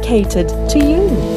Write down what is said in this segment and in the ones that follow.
dedicated to you.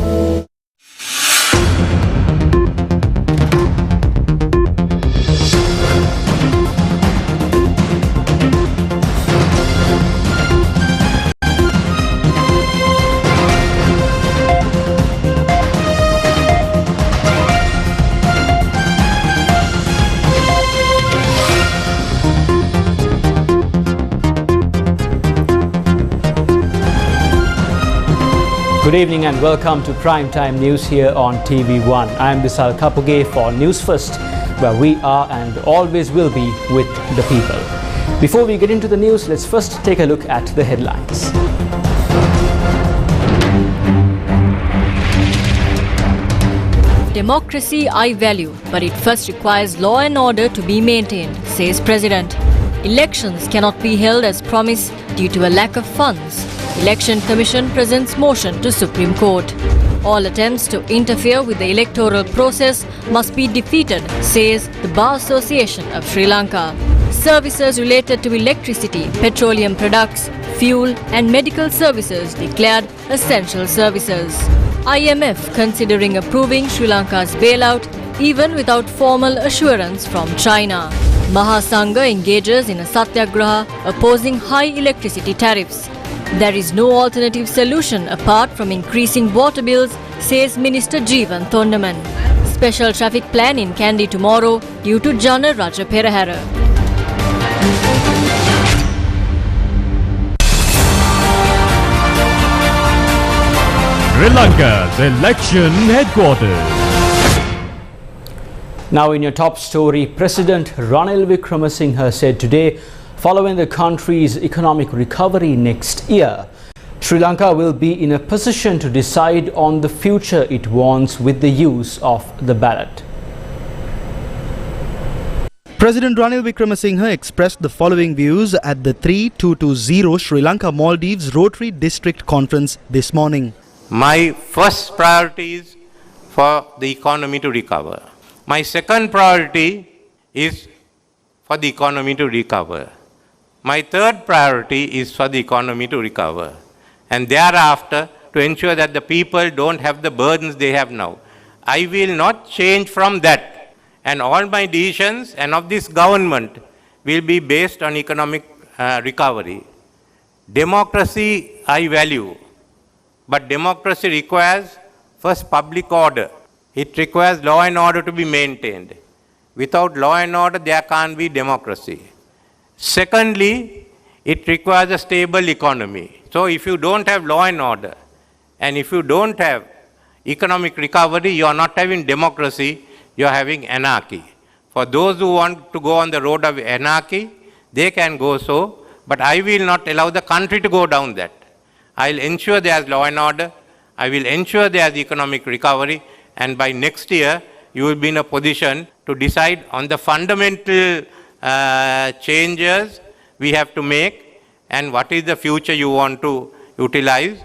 Good evening and welcome to Primetime News here on TV1. I am Srilankanbeauty for Newsfirst, where we are and always will be with the people. Before we get into the news, let's first take a look at the headlines. Democracy I value, but it first requires law and order to be maintained, says President. Elections cannot be held as promised due to a lack of funds. Election Commission presents motion to Supreme Court. All attempts to interfere with the electoral process must be defeated, says the Bar Association of Sri Lanka. Services related to electricity, petroleum products, fuel and medical services declared essential services. IMF considering approving Sri Lanka's bailout even without formal assurance from China. Mahasangha engages in a satyagraha opposing high electricity tariffs. There is no alternative solution apart from increasing water bills, says Minister Jeevan Thondaman. Special traffic plan in Kandy tomorrow due to Jana Raja Perahara. Sri Lanka's election headquarters. Now in your top story, President Ranil Wickremesinghe said today, following the country's economic recovery next year, Sri Lanka will be in a position to decide on the future it wants with the use of the ballot. President Ranil Wickremesinghe expressed the following views at the 3220 Sri Lanka Maldives Rotary District Conference this morning. My first priority is for the economy to recover. My second priority is for the economy to recover. My third priority is for the economy to recover. And thereafter, to ensure that the people don't have the burdens they have now. I will not change from that. And all my decisions and of this government will be based on economic recovery. Democracy I value. But democracy requires first public order. It requires law and order to be maintained. Without law and order, there can't be democracy. Secondly, it requires a stable economy. So if you don't have law and order, and if you don't have economic recovery, you are not having democracy, you are having anarchy. For those who want to go on the road of anarchy, they can go so, but I will not allow the country to go down that. I will ensure there is law and order, I will ensure there is economic recovery, and by next year, you will be in a position to decide on the fundamental changes we have to make and what is the future you want to utilize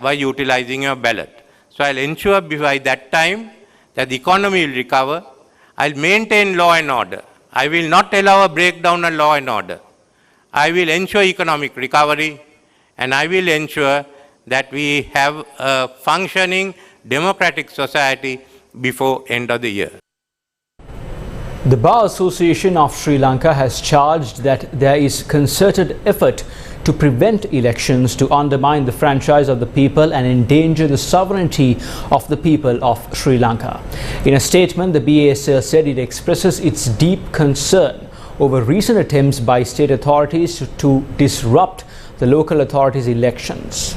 by utilizing your ballot. So I'll ensure by that time that the economy will recover. I'll maintain law and order. I will not allow a breakdown of law and order. I will ensure economic recovery and I will ensure that we have a functioning democratic society before end of the year. The Bar Association of Sri Lanka has charged that there is concerted effort to prevent elections to undermine the franchise of the people and endanger the sovereignty of the people of Sri Lanka. In a statement, the BASL said it expresses its deep concern over recent attempts by state authorities to disrupt the local authorities' elections.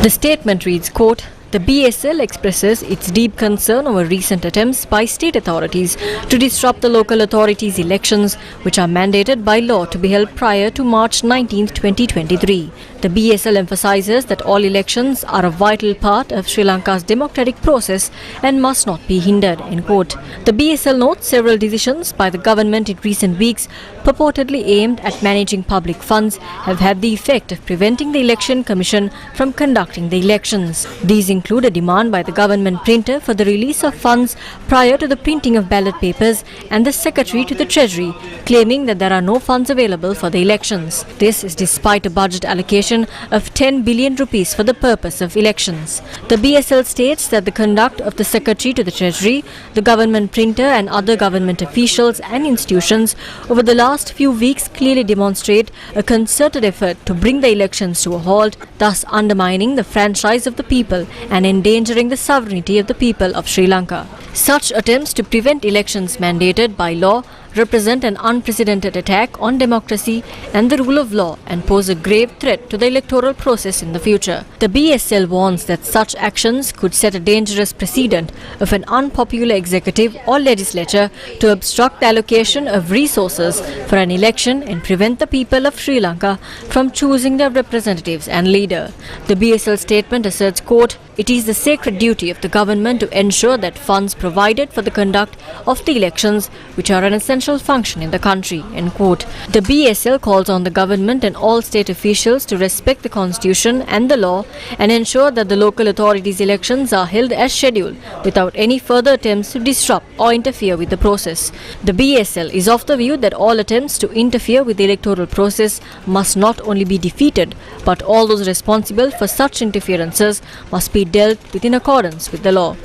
The statement reads, quote, "The BSL expresses its deep concern over recent attempts by state authorities to disrupt the local authorities' elections, which are mandated by law to be held prior to March 19, 2023. The BSL emphasizes that all elections are a vital part of Sri Lanka's democratic process and must not be hindered." End quote. The BSL notes several decisions by the government in recent weeks purportedly aimed at managing public funds have had the effect of preventing the Election Commission from conducting the elections. These include a demand by the government printer for the release of funds prior to the printing of ballot papers and the Secretary to the Treasury claiming that there are no funds available for the elections. This is despite a budget allocation allocation of 10 billion rupees for the purpose of elections. The BSL states that the conduct of the Secretary to the Treasury, the government printer and other government officials and institutions over the last few weeks clearly demonstrate a concerted effort to bring the elections to a halt, thus undermining the franchise of the people and endangering the sovereignty of the people of Sri Lanka. Such attempts to prevent elections mandated by law represent an unprecedented attack on democracy and the rule of law and pose a grave threat to the electoral process in the future. The BSL warns that such actions could set a dangerous precedent of an unpopular executive or legislature to obstruct the allocation of resources for an election and prevent the people of Sri Lanka from choosing their representatives and leader. The BSL statement asserts, quote, "It is the sacred duty of the government to ensure that funds provided for the conduct of the elections, which are an essential function in the country," end quote. The BSL calls on the government and all state officials to respect the constitution and the law and ensure that the local authorities' elections are held as scheduled without any further attempts to disrupt or interfere with the process. The BSL is of the view that all attempts to interfere with the electoral process must not only be defeated, but all those responsible for such interferences must be dealt with in accordance with the law.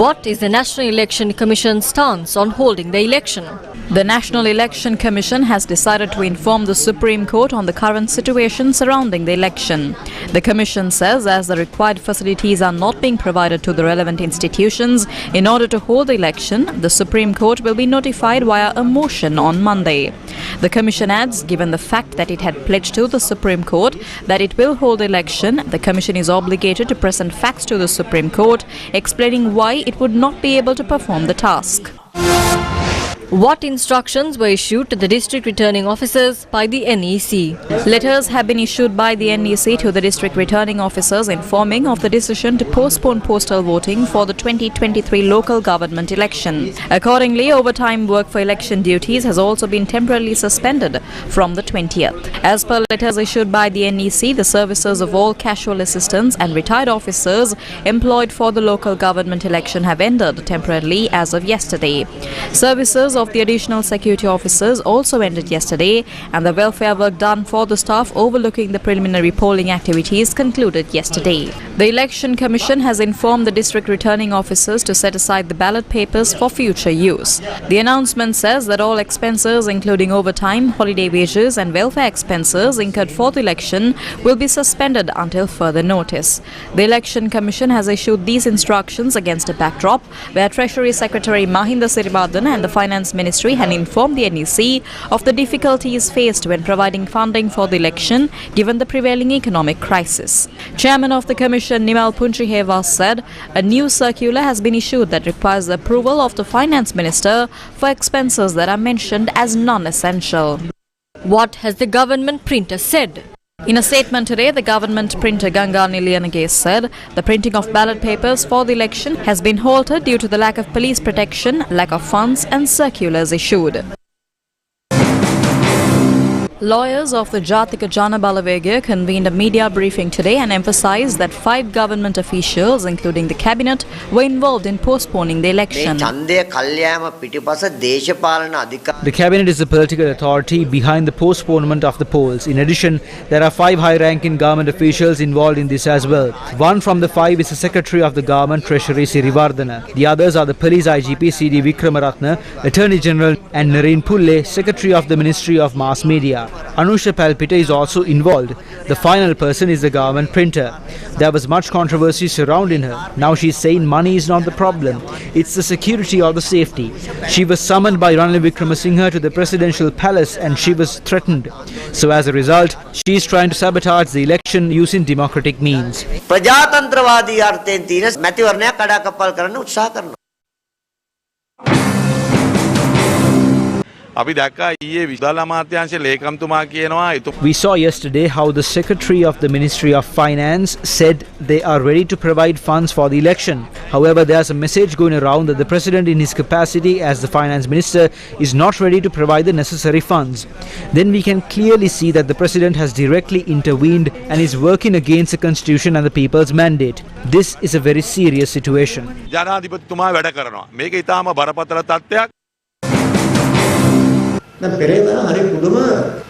What is the National Election Commission's stance on holding the election? The National Election Commission has decided to inform the Supreme Court on the current situation surrounding the election. The Commission says as the required facilities are not being provided to the relevant institutions in order to hold the election, the Supreme Court will be notified via a motion on Monday. The Commission adds, given the fact that it had pledged to the Supreme Court that it will hold the election, the Commission is obligated to present facts to the Supreme Court explaining why it would not be able to perform the task. What instructions were issued to the district returning officers by the NEC? Letters have been issued by the NEC to the district returning officers informing of the decision to postpone postal voting for the 2023 local government election. Accordingly, overtime work for election duties has also been temporarily suspended from the 20th. As per letters issued by the NEC, the services of all casual assistants and retired officers employed for the local government election have ended temporarily as of yesterday. Services of the additional security officers also ended yesterday, and the welfare work done for the staff overlooking the preliminary polling activities concluded yesterday. The Election Commission has informed the district returning officers to set aside the ballot papers for future use. The announcement says that all expenses including overtime, holiday wages and welfare expenses incurred for the election will be suspended until further notice. The Election Commission has issued these instructions against a backdrop where Treasury Secretary Mahinda Sirivardhana and the Finance Ministry had informed the NEC of the difficulties faced when providing funding for the election given the prevailing economic crisis. Chairman of the Commission Nimal Punchiheva said a new circular has been issued that requires the approval of the Finance Minister for expenses that are mentioned as non-essential. What has the government printer said? In a statement today, the government printer Ganga Niliyanage said the printing of ballot papers for the election has been halted due to the lack of police protection, lack of funds and circulars issued. Lawyers of the Jatika Jana Balavega convened a media briefing today and emphasized that 5 government officials, including the cabinet, were involved in postponing the election. The cabinet is the political authority behind the postponement of the polls. In addition, there are 5 high-ranking government officials involved in this as well. One from the 5 is the Secretary of the Government, Treasury Sirivardhana. The others are the Police IGP C.D. Vikramaratne, Attorney General and Nareen Pulle, Secretary of the Ministry of Mass Media. Anusha Palpita is also involved. The final person is the government printer. There was much controversy surrounding her. Now she's saying money is not the problem. It's the security or the safety. She was summoned by Ranil Wickremesinghe to the presidential palace and she was threatened. So as a result, she is trying to sabotage the election using democratic means. ප්‍රජාතන්ත්‍රවාදී අර්ථයෙන් තියෙන මැතිවරණයක් කඩාකප්පල් කරන්න උත්සාහ කරනවා. We saw yesterday how the Secretary of the Ministry of Finance said they are ready to provide funds for the election. However, there's a message going around that the President in his capacity as the Finance Minister is not ready to provide the necessary funds. Then we can clearly see that the President has directly intervened and is working against the Constitution and the people's mandate. This is a very serious situation. The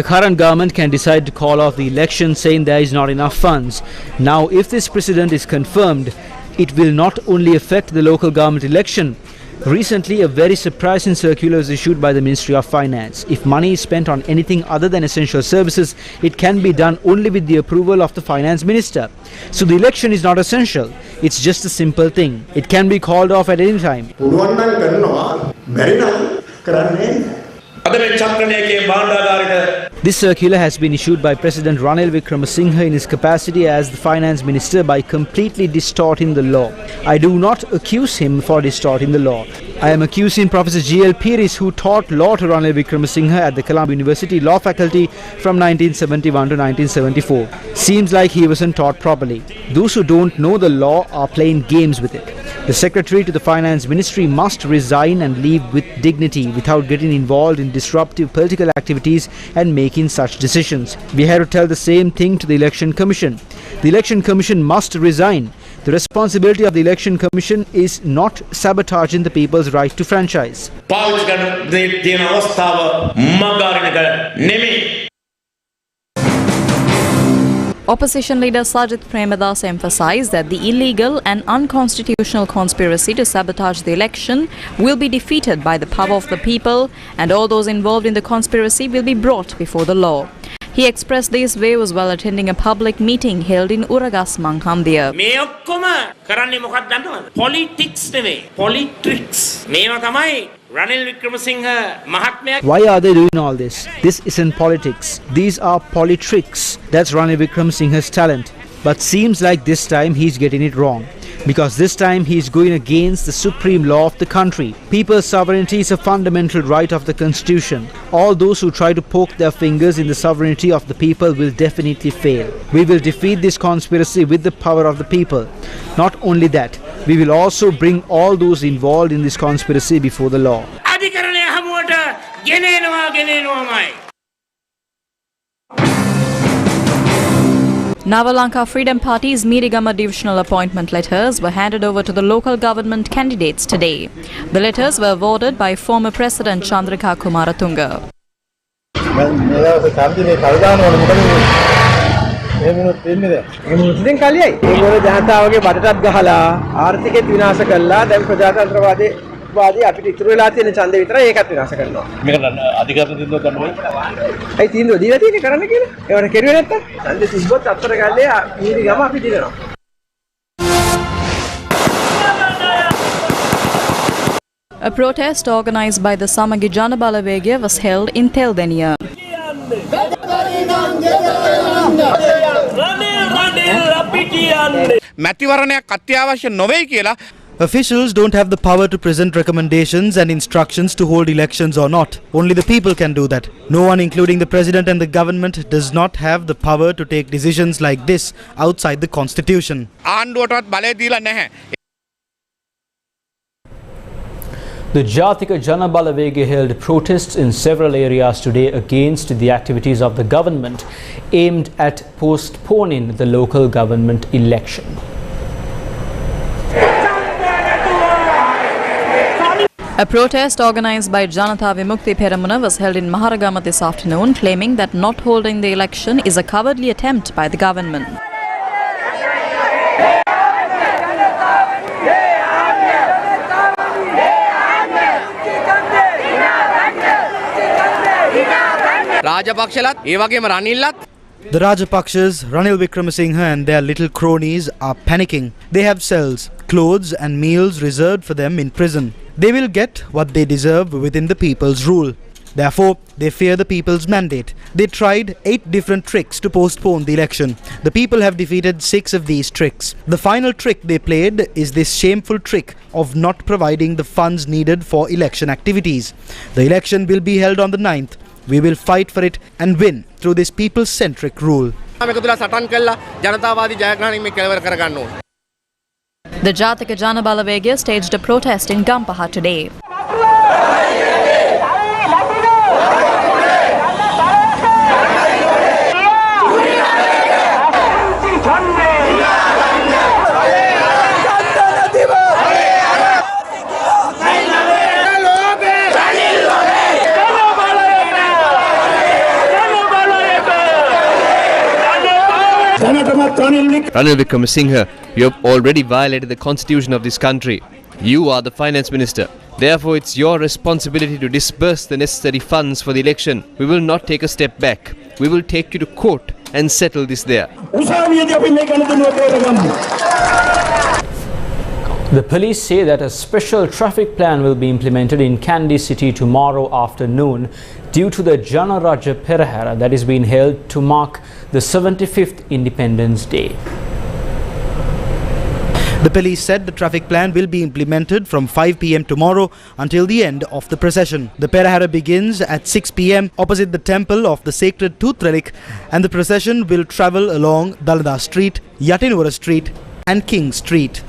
current government can decide to call off the election, saying there is not enough funds. Now, if this precedent is confirmed, it will not only affect the local government election. Recently, a very surprising circular was issued by the Ministry of Finance. If money is spent on anything other than essential services, it can be done only with the approval of the Finance Minister. So the election is not essential. It's just a simple thing. It can be called off at any time. This circular has been issued by President Ranil Wickremesinghe in his capacity as the Finance Minister by completely distorting the law. I do not accuse him for distorting the law. I am accusing Professor G.L. Piris, who taught law to Ranil Wickremesinghe at the Colombo University Law Faculty from 1971 to 1974. Seems like he wasn't taught properly. Those who don't know the law are playing games with it. The Secretary to the Finance Ministry must resign and leave with dignity without getting involved in disruptive political activities and making such decisions. We have to tell the same thing to the Election Commission. The Election Commission must resign. The responsibility of the Election Commission is not sabotaging the people's right to franchise. Opposition leader Sajith Premadas emphasized that the illegal and unconstitutional conspiracy to sabotage the election will be defeated by the power of the people, and all those involved in the conspiracy will be brought before the law. He expressed these views while attending a public meeting held in Uragas Manghandia. මේ ඔක්කොම කරන්නේ මොකක්ද දන්නවද? Politics නෙවෙයි, politics. මේවා තමයි Ranil Wickremesinghe mahatmaya. Why are they doing all this? This isn't politics. These are politricks. That's Ranil Wickremesinghe's talent. But seems like this time he's getting it wrong. Because this time he's going against the supreme law of the country. People's sovereignty is a fundamental right of the constitution. All those who try to poke their fingers in the sovereignty of the people will definitely fail. We will defeat this conspiracy with the power of the people. Not only that, we will also bring all those involved in this conspiracy before the law. අධිකරණය හමුවට ගෙනෙනවාමයි. Lanka Freedom Party's Mirigama divisional appointment letters were handed over to the local government candidates today. The letters were awarded by former President Chandrika Kumaratunga. වාදී අපිට ඉතුරු වෙලා තියෙන ඡන්දේ විතරයි ඒකත් විනාශ කරනවා. මේක අධිකාරිය දින්දුව ගන්නවා. ඒ තීන්දුව දීලා තියෙන්නේ කරන්න කියලා. ඒවට කෙරුවේ නැත්තම් ඡන්දේ තිබ්බොත් අත්තර ගාලේ ඊරි ගම අපි දිනනවා. A protest organized by the Samagi Janabalawegya was held in Teldeniya. මැතිවරණයක් අත්‍යවශ්‍ය නොවේ කියලා. Officials don't have the power to present recommendations and instructions to hold elections or not. Only the people can do that. No one, including the president and the government, does not have the power to take decisions like this outside the constitution. ආණ්ඩුවටවත් බලය දීලා නැහැ. The Jatika Janabalawegya held protests in several areas today against the activities of the government aimed at postponing the local government election. A protest organized by Janata Vimukti Peramuna was held in Maharagama this afternoon, claiming that not holding the election is a cowardly attempt by the government. රාජපක්ෂලත් ඒ වගේම රනිල්ලත් The Rajapakshas, Ranil Wickremesinghe and their little cronies are panicking. They have cells, clothes and meals reserved for them in prison. They will get what they deserve within the people's rule. Therefore, they fear the people's mandate. They tried 8 different tricks to postpone the election. The people have defeated 6 of these tricks. The final trick they played is this shameful trick of not providing the funds needed for election activities. The election will be held on the 9th. We will fight for it and win through this people-centric rule. The Jatika Janabalawegya staged a protest in Gampaha today. Ranil Wickremesinghe, you have already violated the constitution of this country. You are the finance minister. Therefore, it's your responsibility to disburse the necessary funds for the election. We will not take a step back. We will take you to court and settle this there. The police say that a special traffic plan will be implemented in Kandy city tomorrow afternoon due to the Janaraja Perahara that is being held to mark the 75th Independence Day. The police said the traffic plan will be implemented from 5 p.m. tomorrow until the end of the procession. The Perahara begins at 6 p.m. opposite the temple of the sacred tooth relic, and the procession will travel along Dalada Street, Yatinwara Street and King Street.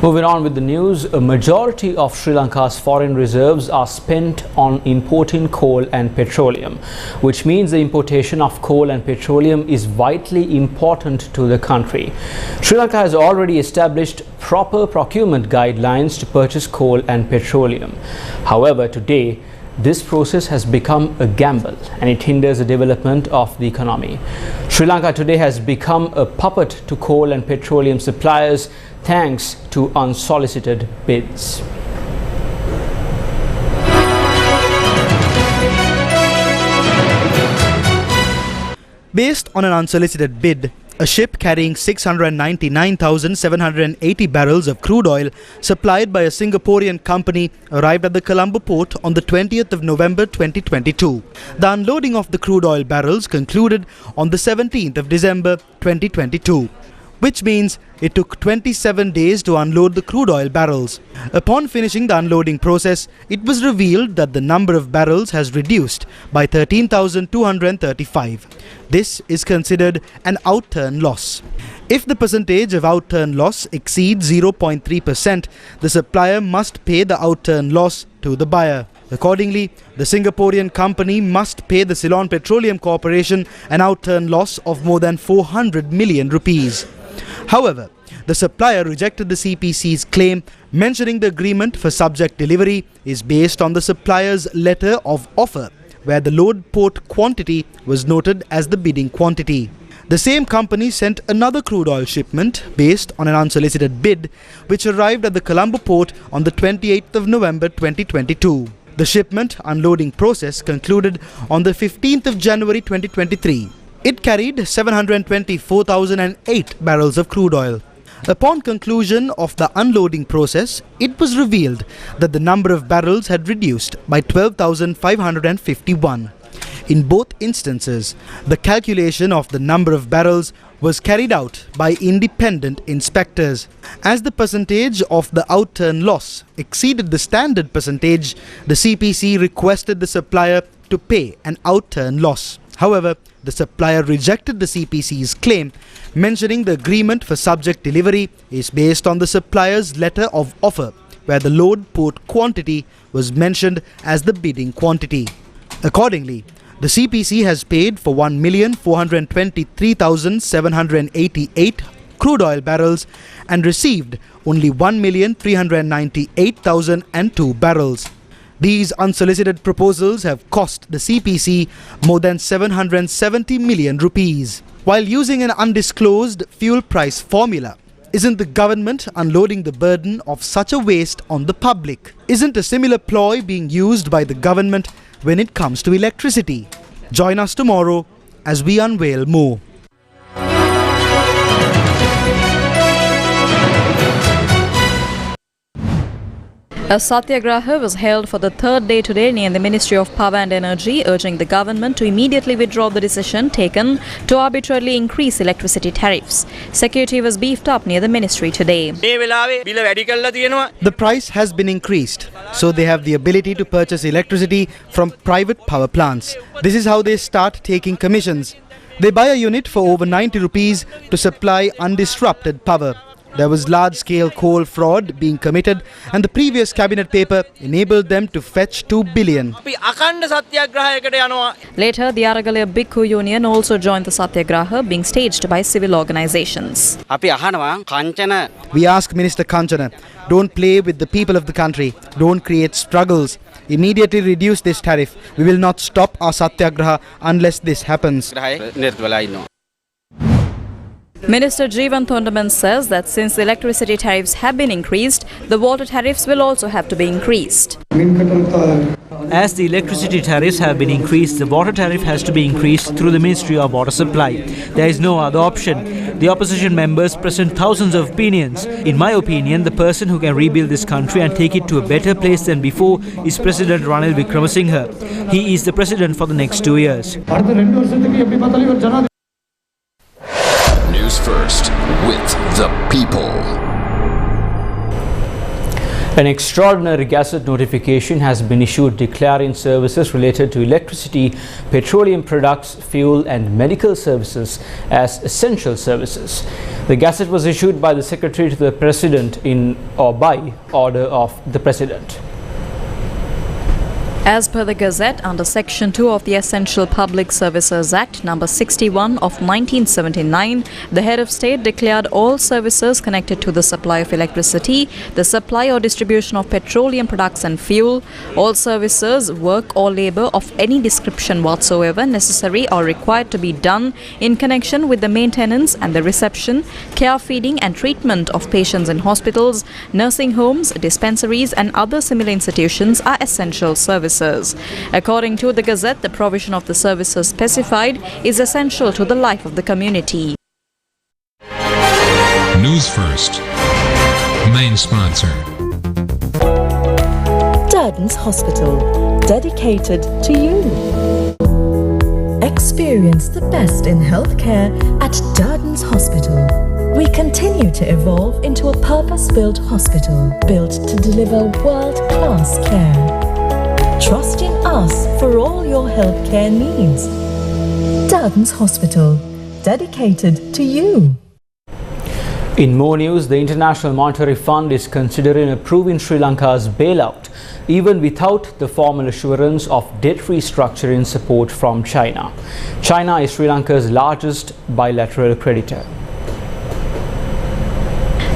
Moving on with the news, a majority of Sri Lanka's foreign reserves are spent on importing coal and petroleum, which means the importation of coal and petroleum is vitally important to the country. Sri Lanka has already established proper procurement guidelines to purchase coal and petroleum. However, today, this process has become a gamble and it hinders the development of the economy. Sri Lanka today has become a puppet to coal and petroleum suppliers thanks to unsolicited bids. Based on an unsolicited bid, a ship carrying 699,780 barrels of crude oil supplied by a Singaporean company arrived at the Colombo port on the 20th of November 2022. The unloading of the crude oil barrels concluded on the 17th of December 2022. Which means it took 27 days to unload the crude oil barrels. Upon finishing the unloading process, it was revealed that the number of barrels has reduced by 13,235. This is considered an outturn loss. If the percentage of outturn loss exceeds 0.3%, the supplier must pay the outturn loss to the buyer. Accordingly, the Singaporean company must pay the Ceylon Petroleum Corporation an outturn loss of more than 400 million rupees. However, the supplier rejected the CPC's claim, mentioning the agreement for subject delivery is based on the supplier's letter of offer, where the load port quantity was noted as the bidding quantity. The same company sent another crude oil shipment based on an unsolicited bid, which arrived at the Colombo port on the 28th of November 2022. The shipment unloading process concluded on the 15th of January 2023. It carried 724,008 barrels of crude oil. Upon conclusion of the unloading process, it was revealed that the number of barrels had reduced by 12,551. In both instances, the calculation of the number of barrels was carried out by independent inspectors. As the percentage of the outturn loss exceeded the standard percentage, the CPC requested the supplier to pay an outturn loss. However, the supplier rejected the CPC's claim, mentioning the agreement for subject delivery is based on the supplier's letter of offer, where the load port quantity was mentioned as the bidding quantity. Accordingly, the CPC has paid for 1,423,788 crude oil barrels and received only 1,398,002 barrels. These unsolicited proposals have cost the CPC more than 770 million rupees. While using an undisclosed fuel price formula, isn't the government unloading the burden of such a waste on the public? Isn't a similar ploy being used by the government when it comes to electricity? Join us tomorrow as we unveil more. A satyagraha was held for the third day today near the Ministry of Power and Energy, urging the government to immediately withdraw the decision taken to arbitrarily increase electricity tariffs. Security was beefed up near the ministry today. The price has been increased, so they have the ability to purchase electricity from private power plants. This is how they start taking commissions. They buy a unit for over 90 rupees to supply undisrupted power. There was large-scale coal fraud being committed, and the previous cabinet paper enabled them to fetch 2 billion. Later, the Aragalaya Bhikkhu Union also joined the satyagraha, being staged by civil organizations. We ask Minister Kanchana, don't play with the people of the country, don't create struggles. Immediately reduce this tariff. We will not stop our satyagraha unless this happens. Minister Jeevan Thondaman says that since the electricity tariffs have been increased, the water tariffs will also have to be increased. As the electricity tariffs have been increased, the water tariff has to be increased through the Ministry of Water Supply. There is no other option. The opposition members present thousands of opinions. In my opinion, the person who can rebuild this country and take it to a better place than before is President Ranil Wickremesinghe. He is the president for the next 2 years. News First with the people. An extraordinary gazette notification has been issued declaring services related to electricity, petroleum products, fuel and medical services as essential services. The gazette was issued by the Secretary to the President in or by order of the President. As per the Gazette, under Section 2 of the Essential Public Services Act No. 61 of 1979, the Head of State declared all services connected to the supply of electricity, the supply or distribution of petroleum products and fuel, all services, work or labour of any description whatsoever necessary or required to be done in connection with the maintenance and the reception, care, feeding and treatment of patients in hospitals, nursing homes, dispensaries and other similar institutions are essential services. According to the Gazette, the provision of the services specified is essential to the life of the community. News First. Main sponsor. Durden's Hospital, dedicated to you. Experience the best in healthcare at Durden's Hospital. We continue to evolve into a purpose-built hospital built to deliver world-class care. Trusting us for all your healthcare needs. Durden's Hospital, dedicated to you. In more news, the International Monetary Fund is considering approving Sri Lanka's bailout, even without the formal assurance of debt restructuring support from China. China is Sri Lanka's largest bilateral creditor.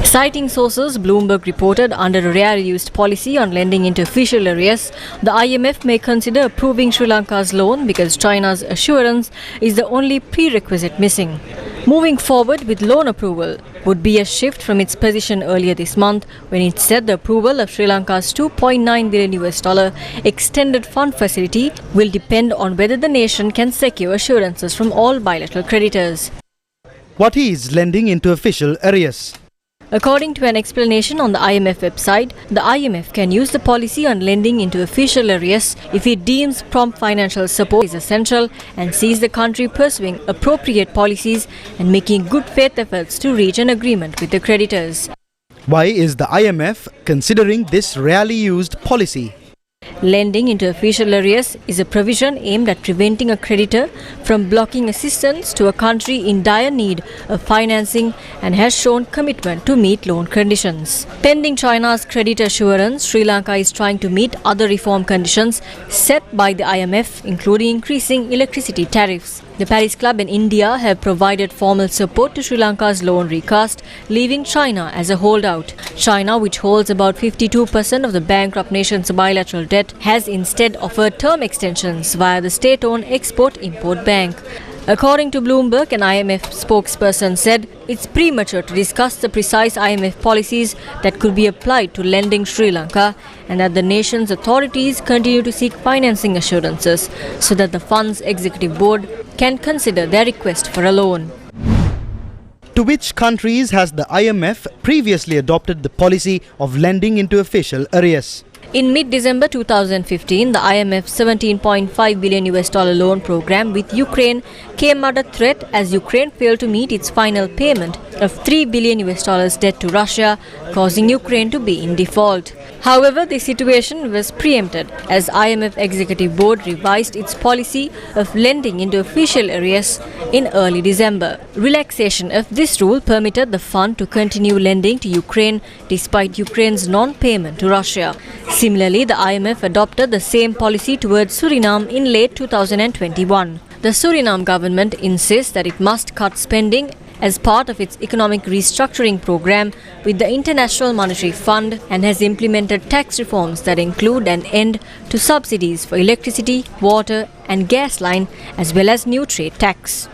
Citing sources, Bloomberg reported under a rare-used policy on lending into official areas, the IMF may consider approving Sri Lanka's loan because China's assurance is the only prerequisite missing. Moving forward with loan approval would be a shift from its position earlier this month when it said the approval of Sri Lanka's $2.9 billion extended fund facility will depend on whether the nation can secure assurances from all bilateral creditors. What is lending into official areas? According to an explanation on the IMF website, the IMF can use the policy on lending into official areas if it deems prompt financial support is essential and sees the country pursuing appropriate policies and making good faith efforts to reach an agreement with the creditors. Why is the IMF considering this rarely used policy? Lending into official areas is a provision aimed at preventing a creditor from blocking assistance to a country in dire need of financing and has shown commitment to meet loan conditions. Pending China's credit assurance, Sri Lanka is trying to meet other reform conditions set by the IMF, including increasing electricity tariffs. The Paris Club and India have provided formal support to Sri Lanka's loan recast, leaving China as a holdout. China, which holds about 52% of the bankrupt nation's bilateral debt, has instead offered term extensions via the state-owned Export-Import Bank. According to Bloomberg, an IMF spokesperson said it's premature to discuss the precise IMF policies that could be applied to lending Sri Lanka and that the nation's authorities continue to seek financing assurances so that the fund's executive board can consider their request for a loan. To which countries has the IMF previously adopted the policy of lending into official areas? In mid-December 2015, the IMF's $17.5 billion loan program with Ukraine came under threat as Ukraine failed to meet its final payment of $3 billion debt to Russia, causing Ukraine to be in default. However, the situation was preempted as IMF Executive Board revised its policy of lending into official areas in early December. Relaxation of this rule permitted the fund to continue lending to Ukraine despite Ukraine's non-payment to Russia. Similarly, the IMF adopted the same policy towards Suriname in late 2021. The Suriname government insists that it must cut spending as part of its economic restructuring program with the International Monetary Fund and has implemented tax reforms that include an end to subsidies for electricity, water and gas line as well as new trade tax.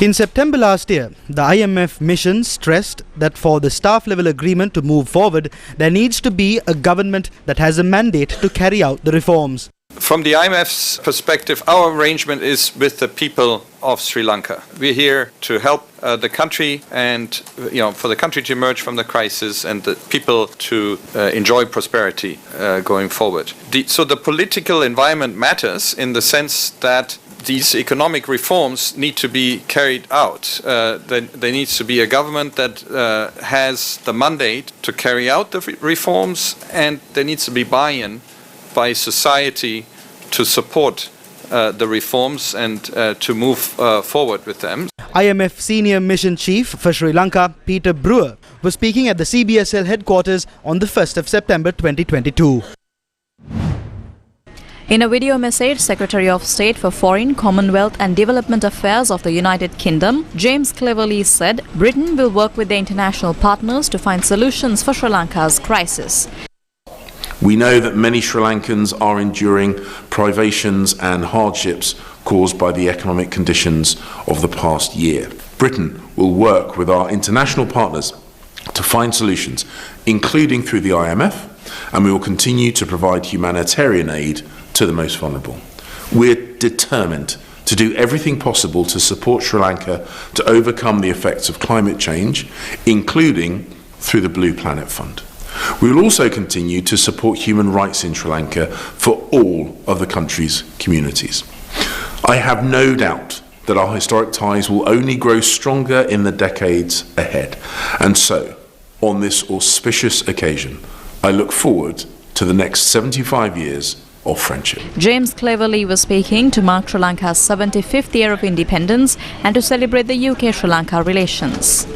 In September last year, the IMF mission stressed that for the staff level agreement to move forward, there needs to be a government that has a mandate to carry out the reforms. From the IMF's perspective, our arrangement is with the people of Sri Lanka. We're here to help the country and for the country to emerge from the crisis and the people to enjoy prosperity going forward. So the political environment matters in the sense that these economic reforms need to be carried out. There needs to be a government that has the mandate to carry out the reforms, and there needs to be buy-in by society to support the reforms and to move forward with them. IMF Senior Mission Chief for Sri Lanka, Peter Brewer, was speaking at the CBSL headquarters on the 1st of September 2022. In a video message, Secretary of State for Foreign, Commonwealth and Development Affairs of the United Kingdom, James Cleverly, said Britain will work with the international partners to find solutions for Sri Lanka's crisis. We know that many Sri Lankans are enduring privations and hardships caused by the economic conditions of the past year. Britain will work with our international partners to find solutions, including through the IMF, and we will continue to provide humanitarian aid to the most vulnerable. We're determined to do everything possible to support Sri Lanka to overcome the effects of climate change, including through the Blue Planet Fund. We will also continue to support human rights in Sri Lanka for all of the country's communities. I have no doubt that our historic ties will only grow stronger in the decades ahead. And so, on this auspicious occasion, I look forward to the next 75 years of friendship. James Cleverly was speaking to mark Sri Lanka's 75th year of independence and to celebrate the UK-Sri Lanka relations.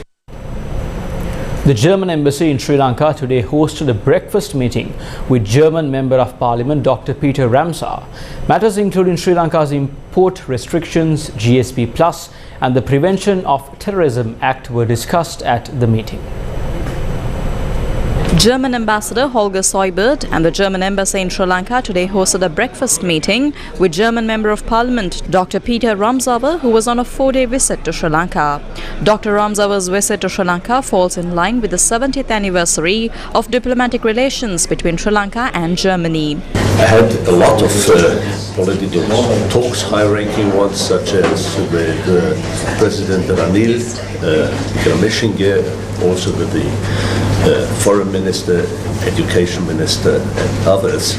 The German embassy in Sri Lanka today hosted a breakfast meeting with German Member of Parliament Dr. Peter Ramsauer. Matters including Sri Lanka's import restrictions, GSP Plus and the Prevention of Terrorism Act were discussed at the meeting. German Ambassador Holger Seubert and the German Embassy in Sri Lanka today hosted a breakfast meeting with German Member of Parliament Dr. Peter Ramsauer, who was on a 4-day visit to Sri Lanka. Dr. Ramsauer's visit to Sri Lanka falls in line with the 70th anniversary of diplomatic relations between Sri Lanka and Germany. I had a lot of political talks, high-ranking ones, such as with President Ranil Wickremesinghe, also with the Foreign Minister, Education Minister and others,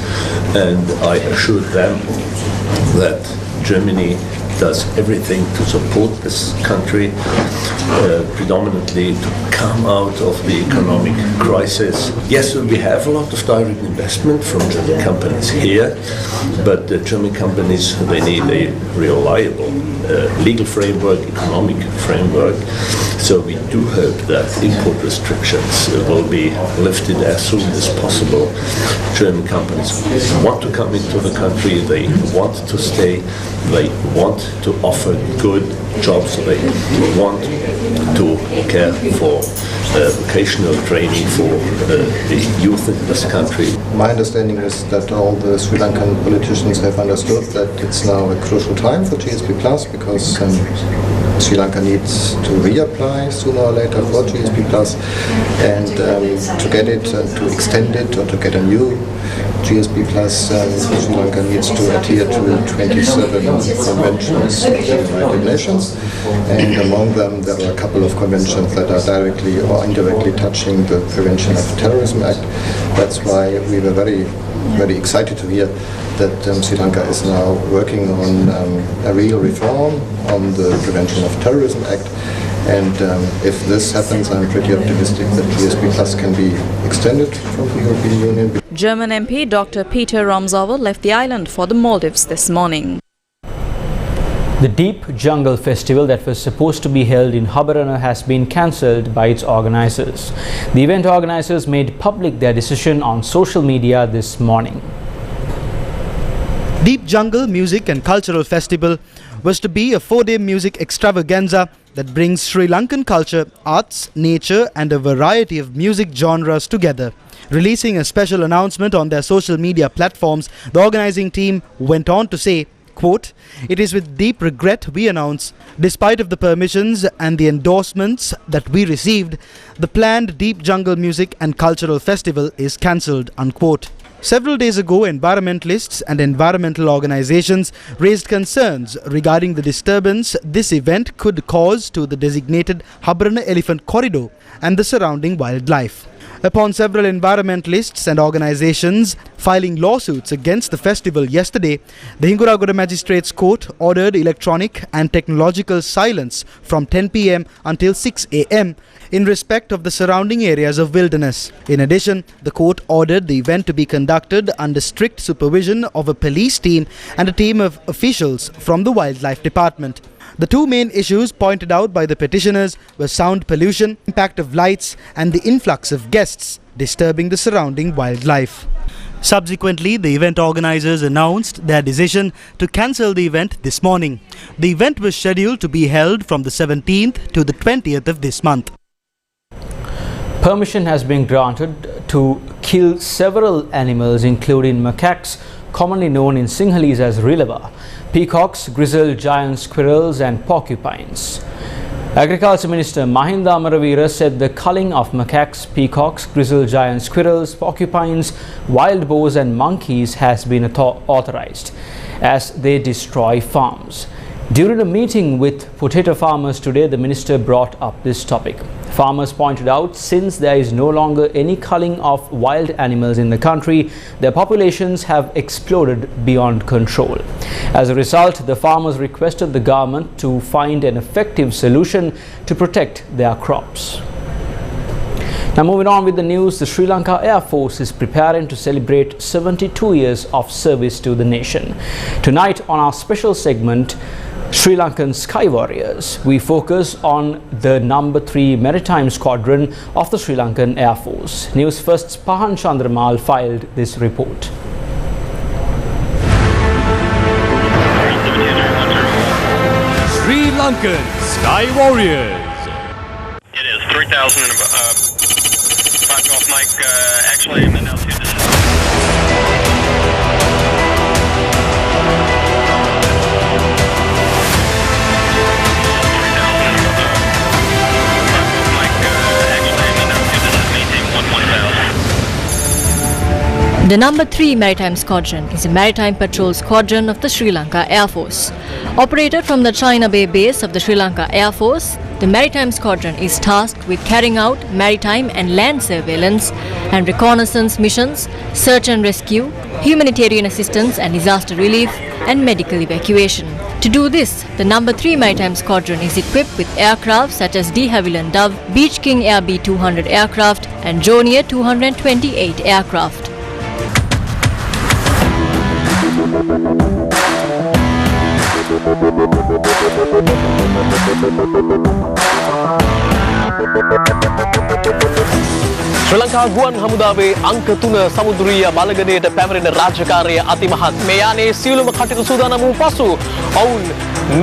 and I assured them that Germany does everything to support this country, predominantly to come out of the economic crisis. Yes, we have a lot of direct investment from German companies here, but the German companies, they need a reliable legal framework, economic framework. So we do hope that import restrictions will be lifted as soon as possible. German companies want to come into the country, they want to stay, they want to offer good jobs, they want to care for vocational training for the youth in this country. My understanding is that all the Sri Lankan politicians have understood that it's now a crucial time for GSP Plus because Sri Lanka needs to reapply sooner or later for GSP Plus, and to get it and to extend it or to get a new GSP Plus, Sri Lanka needs to adhere to 27 conventions of the United Nations, and among them there are a couple of conventions that are directly or indirectly touching the Prevention of Terrorism Act. That's why we were very excited to hear that Sri Lanka is now working on a real reform on the Prevention of Terrorism Act. And if this happens, I'm pretty optimistic that GSP Plus can be extended from the European Union. German MP Dr. Peter Ramsauer left the island for the Maldives this morning. The Deep Jungle Festival that was supposed to be held in Habarana has been cancelled by its organisers. The event organisers made public their decision on social media this morning. Deep Jungle Music and Cultural Festival was to be a 4-day music extravaganza that brings Sri Lankan culture, arts, nature and a variety of music genres together. Releasing a special announcement on their social media platforms, the organising team went on to say Quote, "It is with deep regret we announce, despite of the permissions and the endorsements that we received, the planned Deep Jungle Music and Cultural Festival is cancelled," unquote. Several days ago, environmentalists and environmental organizations raised concerns regarding the disturbance this event could cause to the designated Habrana Elephant Corridor and the surrounding wildlife. Upon several environmentalists and organizations filing lawsuits against the festival yesterday, the Hinguragoda Magistrates Court ordered electronic and technological silence from 10 p.m. until 6 a.m. in respect of the surrounding areas of wilderness. In addition, the court ordered the event to be conducted under strict supervision of a police team and a team of officials from the Wildlife Department. The two main issues pointed out by the petitioners were sound pollution, impact of lights, and the influx of guests disturbing the surrounding wildlife. Subsequently, the event organizers announced their decision to cancel the event this morning. The event was scheduled to be held from the 17th to the 20th of this month. Permission has been granted to kill several animals, including macaques, commonly known in Sinhalese as rilava, peacocks, grizzled giant squirrels and porcupines. Agriculture Minister Mahinda Amaravira said the culling of macaques, peacocks, grizzled giant squirrels, porcupines, wild boars and monkeys has been authorized as they destroy farms. During a meeting with potato farmers today, the minister brought up this topic. Farmers pointed out, since there is no longer any culling of wild animals in the country, their populations have exploded beyond control. As a result, the farmers requested the government to find an effective solution to protect their crops. Now moving on with the news, the Sri Lanka Air Force is preparing to celebrate 72 years of service to the nation. Tonight on our special segment, Sri Lankan Sky Warriors, we focus on the number 3 Maritime Squadron of the Sri Lankan Air Force. Newsfirst's Pahan Chandramal filed this report. Sri Lankan Sky Warriors. It is 3,000 and above. 5 Golf Mike, actually, and altitude is... The number 3 Maritime Squadron is a maritime patrol squadron of the Sri Lanka Air Force. Operated from the China Bay base of the Sri Lanka Air Force, the Maritime Squadron is tasked with carrying out maritime and land surveillance and reconnaissance missions, search and rescue, humanitarian assistance and disaster relief, and medical evacuation. To do this, the number 3 Maritime Squadron is equipped with aircraft such as De Havilland Dove, Beach King Air B-200 aircraft, and Jonier 228 aircraft. ශ්‍රී ලංකා ගුවන් හමුදාවේ අංක 3 සමුද්‍රීය බලගණයට පැමිණෙන රාජකාරිය අතිමහත් මේ යානයේ සියලුම කටයුතු සූදානම් වූ පසු ඔවුන්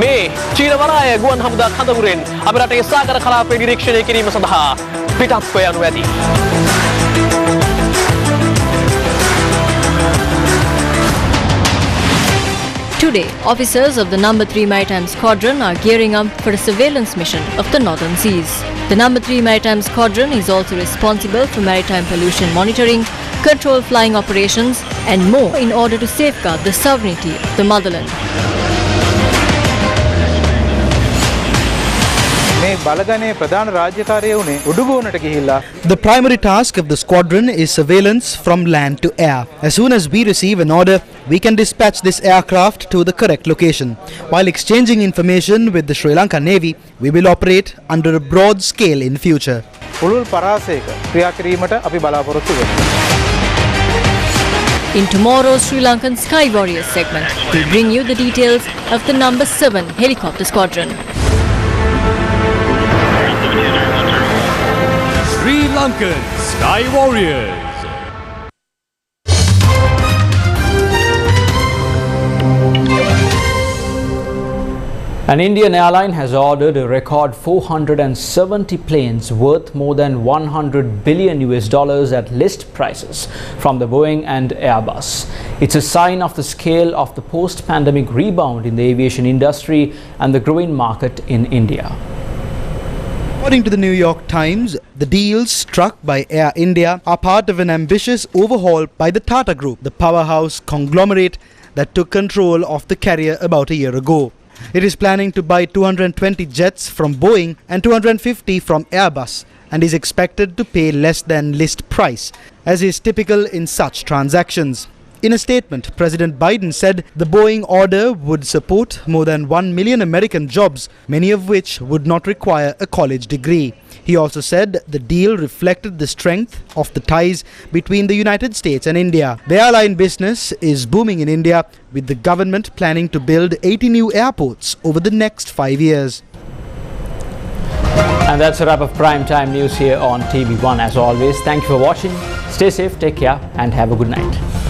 මේ චීන වරාය ගුවන් හමුදා කඳවුරෙන් අපේ රටේ සාගර කලාපය නිරීක්ෂණය කිරීම සඳහා පිටත්ව යනු ඇති. Today, officers of the number 3 Maritime Squadron are gearing up for a surveillance mission of the Northern Seas. The number 3 Maritime Squadron is also responsible for maritime pollution monitoring, control flying operations, and more in order to safeguard the sovereignty of the motherland. The primary task of the squadron is surveillance from land to air. As soon as we receive an order, we can dispatch this aircraft to the correct location. While exchanging information with the Sri Lanka Navy, we will operate under a broad scale in future. In tomorrow's Sri Lankan Sky Warriors segment, we bring you the details of the number 7 Helicopter Squadron. Sri Lankan Sky Warriors. An Indian airline has ordered a record 470 planes worth more than $100 billion at list prices from the Boeing and Airbus. It's a sign of the scale of the post-pandemic rebound in the aviation industry and the growing market in India. According to the New York Times, the deals struck by Air India are part of an ambitious overhaul by the Tata Group, the powerhouse conglomerate that took control of the carrier about a year ago. It is planning to buy 220 jets from Boeing and 250 from Airbus and is expected to pay less than list price, as is typical in such transactions. In a statement, President Biden said the Boeing order would support more than 1 million American jobs, many of which would not require a college degree. He also said the deal reflected the strength of the ties between the United States and India. The airline business is booming in India, with the government planning to build 80 new airports over the next 5 years. And that's a wrap of Prime Time News here on TV1. As always, thank you for watching. Stay safe, take care, and have a good night.